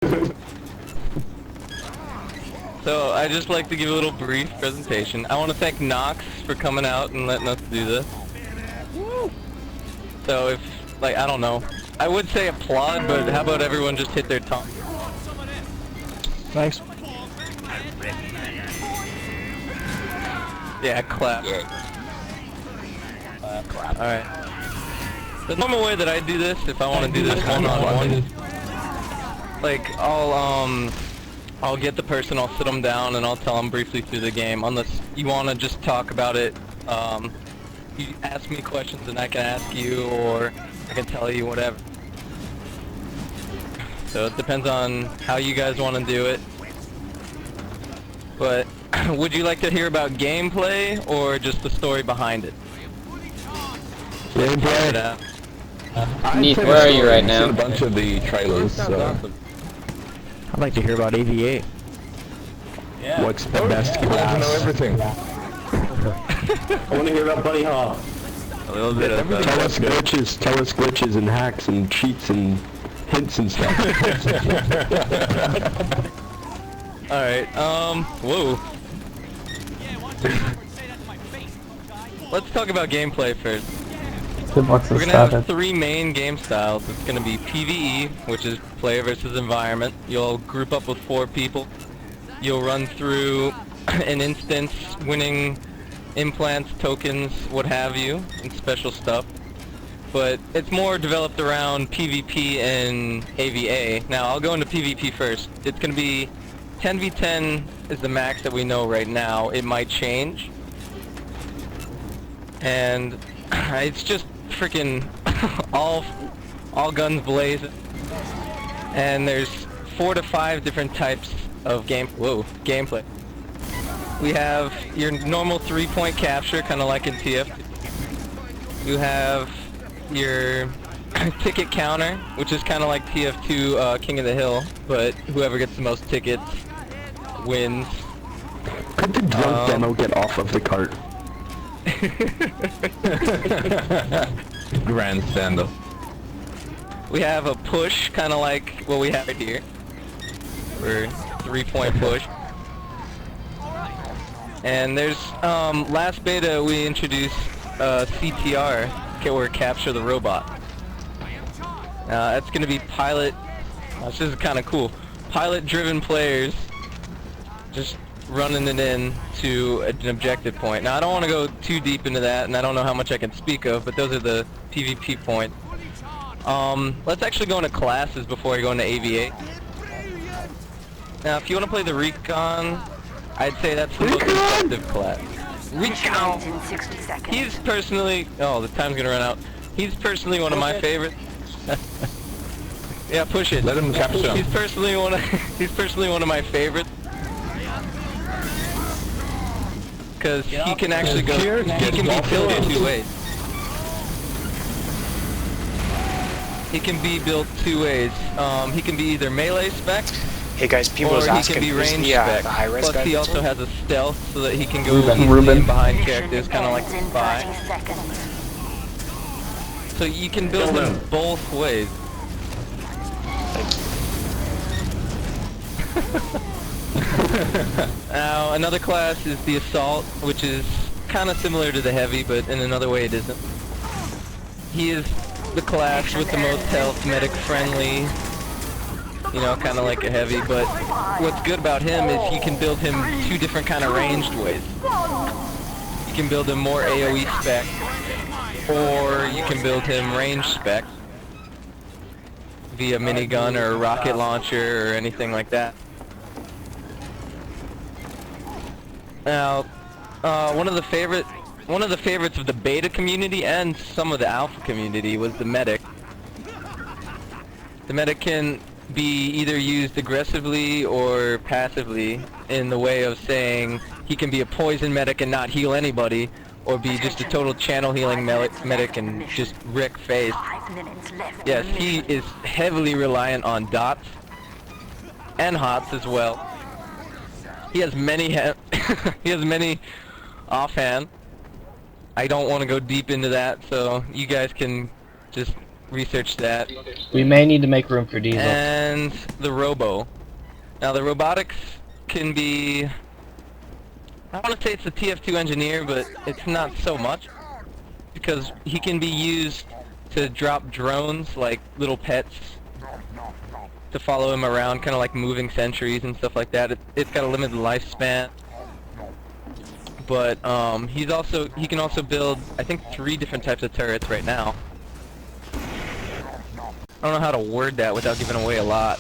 So I just like to give a little brief presentation. I want to thank Nox for coming out and letting us do this. So if, like, I don't know, I would say applaud, but how about everyone just hit their tongue? Thanks. Yeah, clap. Yeah. Clap. Alright. The normal way that I do this, if I want to do this one-on-one, like, I'll get the person, I'll sit them down, and I'll tell them briefly through the game, unless you want to just talk about it. You ask me questions and I can ask you, or I can tell you, whatever. So it depends on how you guys want to do it. But, would you like to hear about gameplay, or just the story behind it? Gameplay? Neat, where are you right now? I've seen a bunch of the trailers, so... I'd like to hear about AV8. Yeah. What's the best I want to know class? everything. I want to hear about Bunny Hop. A little bit of Tell us glitches and hacks and cheats and hints and stuff. Alright, whoa. Let's talk about gameplay first. We're gonna have 3 main game styles. It's gonna be PvE, which is player versus environment. You'll group up with 4 people. You'll run through an instance, winning implants, tokens, what have you, and special stuff. But it's more developed around PvP and AVA. Now, I'll go into PvP first. It's gonna be 10v10 is the max that we know right now. It might change. And it's just freaking all guns blazing. And there's 4 to 5 different types of gameplay. We have your normal 3-point capture, kind of like in TF2. You have your ticket counter, which is kind of like TF2 King of the Hill, but whoever gets the most tickets wins. Could the drunk demo get off of the cart? Grandstander. We have a push, kind of like what we have right here. We're 3-point push. And there's, last beta we introduced CTR, or Capture the Robot. That's going to be pilot, this is kind of cool, pilot-driven players just running it in to an objective point. Now I don't want to go too deep into that, and I don't know how much I can speak of, but those are the PvP points. Let's actually go into classes before I go into AV8. Now if you want to play the Recon, I'd say that's the most effective class. Recon! He's personally... Oh, the time's gonna run out. He's personally one of my favorites. Yeah, push it. Let him capture. He's personally one of my favorites. Because he can actually go... He can be built 2 ways. He can be built 2 ways. He can be either melee spec, Hey guys, people was or he asking can be who's range the spec. HiRez Plus guy. he also has a stealth so that he can go easily in behind characters, kind of like a spy. So you can build them both ways. Now another class is the assault, which is kind of similar to the heavy, but in another way it isn't. He is the class with the most health, medic friendly, you know, kind of like a heavy, but what's good about him is you can build him 2 different kind of ranged ways. You can build him more AoE spec, or you can build him range spec via minigun or rocket launcher or anything like that. Now, one of the favorites of the beta community and some of the alpha community was the medic. The medic can be either used aggressively or passively, in the way of saying he can be a poison medic and not heal anybody, or be just a total channel healing medic and just wreck face. Yes, he is heavily reliant on dots and hots as well. He has many offhand. I don't want to go deep into that, so you guys can just research that. We may need to make room for diesel. And the robo. Now the robotics can be, I want to say it's the TF2 engineer, but it's not so much, because he can be used to drop drones like little pets to follow him around, kind of like moving sentries and stuff like that. It's got a limited lifespan, but he can also build, I think, 3 different types of turrets right now. I don't know how to word that without giving away a lot.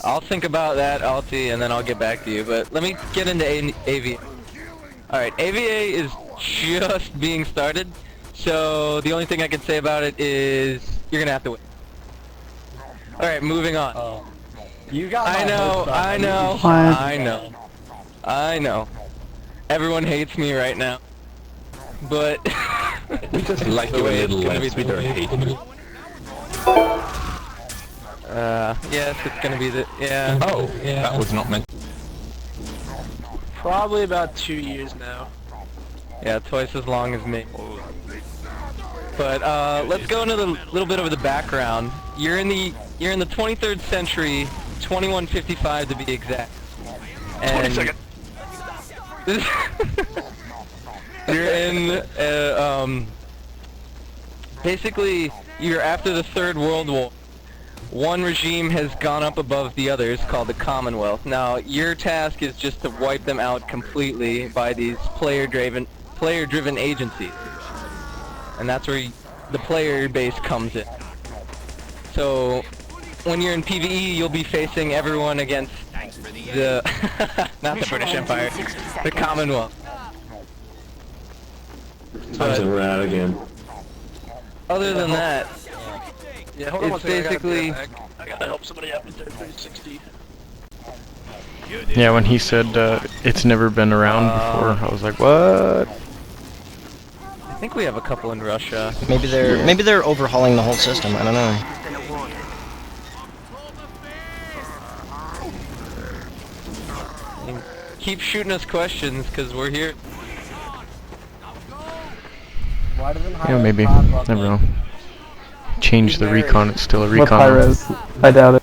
I'll think about that, Alti, and then I'll get back to you. But let me get into AVA. Alright, AVA is just being started, so the only thing I can say about it is you're gonna have to wait. Alright, moving on. You got I know. Everyone hates me right now. But We just like you a little less. We don't hate you. yes, it's gonna be the, yeah. Oh, that was not meant. Probably about 2 years now. Yeah, twice as long as me. But let's go into the little bit of the background. You're in the 23rd century, 2155 to be exact. And 20 seconds. You're in basically you're after the Third World War. One regime has gone up above the others, called the Commonwealth. Now, your task is just to wipe them out completely by these player-driven agencies. And that's where the player base comes in. So, when you're in PvE, you'll be facing everyone against the... not the British Empire, the Commonwealth. We're out again. Other than that, Yeah, hold on one it's second, basically... I gotta help somebody out with their 360. Yeah, when he said it's never been around before, I was like, what? I think we have a couple in Russia. Maybe they're overhauling the whole system. I don't know. Keep shooting us questions, because we're here. Yeah, maybe. Never know. Change the recon, it's still a With recon. HiRez, I doubt it.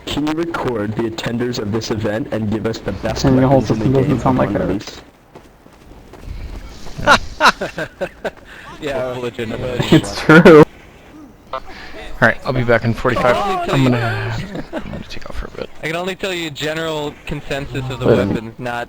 Can you record the attenders of this event and give us the best And the whole weapons in the system game doesn't sound like upon HiRez. release? Yeah, legitimate. It's true. Alright, I'll be back in 45. I'm gonna take off for a bit. I can only tell you general consensus of the weapons, not